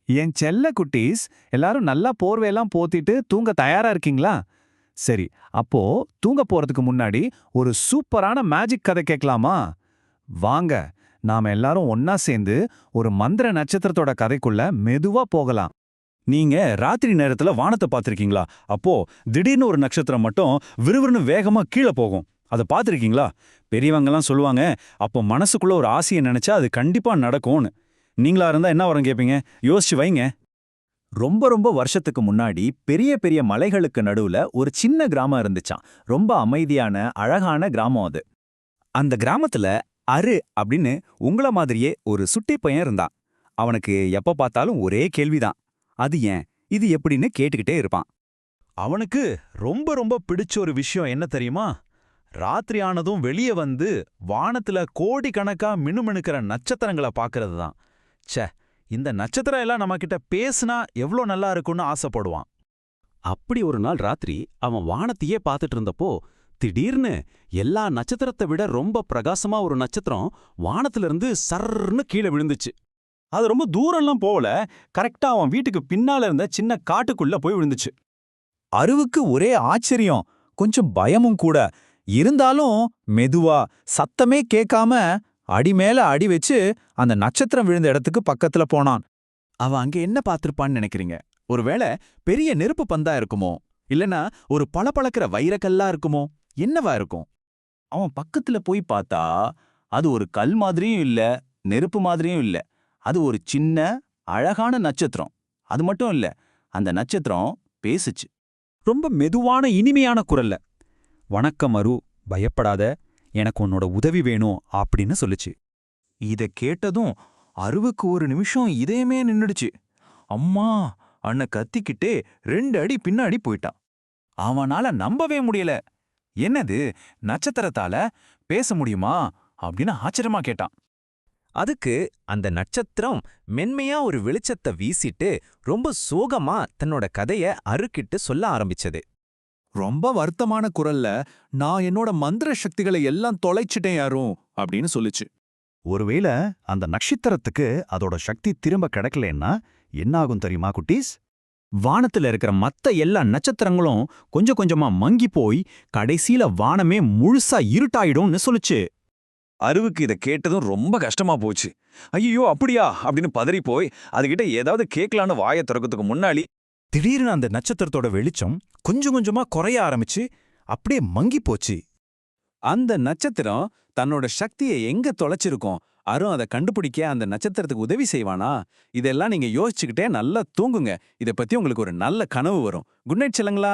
என் செல்ல குட்டீஸ், எல்லாரும் நல்லா போர்வையெல்லாம் போத்திட்டு தூங்க தயாரா இருக்கீங்களா? சரி, அப்போ தூங்க போறதுக்கு முன்னாடி ஒரு சூப்பரான மேஜிக் கதை கேட்கலாமா? வாங்க, நாம எல்லாரும் ஒன்னா சேர்ந்து ஒரு மந்திர நட்சத்திரத்தோட கதைக்குள்ள மெதுவா போகலாம். நீங்க ராத்திரி நேரத்துல வானத்தை பார்த்திருக்கீங்களா? அப்போ திடீர்னு ஒரு நட்சத்திரம் மட்டும் விறுவிறுன்னு வேகமா கீழே போகும். அதை பார்த்திருக்கீங்களா? பெரியவங்கலாம் சொல்லுவாங்க, அப்போ மனசுக்குள்ள ஒரு ஆசையை நினைச்சா அது கண்டிப்பா நடக்கும்னு. நீங்களா இருந்தா என்ன வரும் கேப்பீங்க? யோசிச்சு வைங்க. ரொம்ப ரொம்ப வருஷத்துக்கு முன்னாடி பெரிய பெரிய மலைகளுக்கு நடுவுல ஒரு சின்ன கிராமம் இருந்துச்சாம். ரொம்ப அமைதியான அழகான கிராமம் அது. அந்த கிராமத்துல அரு அப்படின்னு உங்கள மாதிரியே ஒரு சுட்டி பையன் இருந்தான். அவனுக்கு எப்ப பார்த்தாலும் ஒரே கேள்விதான். அது ஏன், இது எப்படின்னு கேட்டுக்கிட்டே இருப்பான். அவனுக்கு ரொம்ப ரொம்ப பிடிச்ச ஒரு விஷயம் என்ன தெரியுமா? ராத்திரி ஆனதும் வெளியே வந்து வானத்துல கோடிக்கணக்கா மினுமினுக்கிற நட்சத்திரங்களை பார்க்கறது தான். ச்சே, இந்த நட்சத்திரம் எல்லாம் நம்ம கிட்ட பேசுனா எவ்ளோ நல்லா இருக்கும்னு ஆசைப்படுவான். அப்படி ஒரு நாள் ராத்திரி அவன் வானத்தையே பார்த்துட்டு இருந்தப்போ திடீர்னு எல்லா நட்சத்திரத்தை விட ரொம்ப பிரகாசமா ஒரு நட்சத்திரம் வானத்திலிருந்து சர்ன்னு கீழே விழுந்துச்சு. அது ரொம்ப தூரம்லாம் போகல, கரெக்டா அவன் வீட்டுக்கு பின்னால இருந்த சின்ன காட்டுக்குள்ள போய் விழுந்துச்சு. அருவுக்கு ஒரே ஆச்சரியம், கொஞ்சம் பயமும் கூட. இருந்தாலும் மெதுவா சத்தமே கேட்காம அடி மேல அடி வச்சு அந்த நட்சத்திரம் விழுந்த இடத்துக்கு பக்கத்துல போனான். அவன் அங்க என்ன பார்த்திருப்பான்னு நினைக்கிறீங்க? ஒருவேளை பெரிய நெருப்பு பந்தா இருக்குமோ, இல்லனா ஒரு பளபளக்கிற வைரக்கல்லா இருக்குமோ? என்னவா இருக்கும்? அவன் பக்கத்துல போய் பார்த்தா அது ஒரு கல் மாதிரியும் இல்ல, நெருப்பு மாதிரியும் இல்ல. அது ஒரு சின்ன அழகான நட்சத்திரம். அது மட்டும் இல்ல, அந்த நட்சத்திரம் பேசுச்சு. ரொம்ப மெதுவான இனிமையான குரல்ல, "வணக்கம் அரு, பயப்படாத, எனக்கு உன்னோட உதவி வேணும்" அப்படின்னு சொல்லுச்சு. இத கேட்டதும் அருவுக்கு ஒரு நிமிஷம் இதயமே நின்னுடுச்சு. அம்மா அண்ண கத்திக்கிட்டே 2 அடி பின்னாடி போயிட்டான். அவனால நம்பவே முடியல. என்னது, நட்சத்திரத்தால பேச முடியுமா அப்படின்னு ஆச்சரியமா கேட்டான். அதுக்கு அந்த நட்சத்திரம் மென்மையா ஒரு வெளிச்சத்தை வீசிட்டு ரொம்ப சோகமா தன்னோட கதைய அருக்கிட்டு சொல்ல ஆரம்பிச்சது. ரொம்ப வருத்தமான குரல்ல, நான் என்னோட மந்திர சக்திகளை எல்லாம் தொலைச்சிட்டேன் யாரும் அப்படின்னு சொல்லுச்சு. ஒருவேளை அந்த நட்சத்திரத்துக்கு அதோட சக்தி திரும்ப கிடைக்கலன்னா என்ன ஆகும் தெரியுமா குட்டீஸ்? வானத்துல இருக்கிற மத்த எல்லா நட்சத்திரங்களும் கொஞ்சம் கொஞ்சமா மங்கி போய் கடைசியில வானமே முழுசா இருட்டாயிடும்னு சொல்லுச்சு. அருவுக்கு இதை கேட்டதும் ரொம்ப கஷ்டமா போச்சு. ஐயோ அப்படியா அப்படின்னு பதறி போய் அதுகிட்ட ஏதாவது கேட்கலான்னு வாயை திறக்கிறதுக்கு முன்னாடி திடீர்னு அந்த நட்சத்திரத்தோட வெளிச்சம் கொஞ்சம் கொஞ்சமா குறைய ஆரம்பிச்சு அப்படியே மங்கி போச்சு. அந்த நட்சத்திரம் தன்னோட சக்தியை எங்க தொலைச்சிருக்கோம், அருண் அதை கண்டுபிடிக்க அந்த நட்சத்திரத்துக்கு உதவி செய்வானா? இதெல்லாம் நீங்க யோசிச்சுக்கிட்டே நல்லா தூங்குங்க. இதை பத்தி உங்களுக்கு ஒரு நல்ல கனவு வரும். Good night செல்லுங்களா.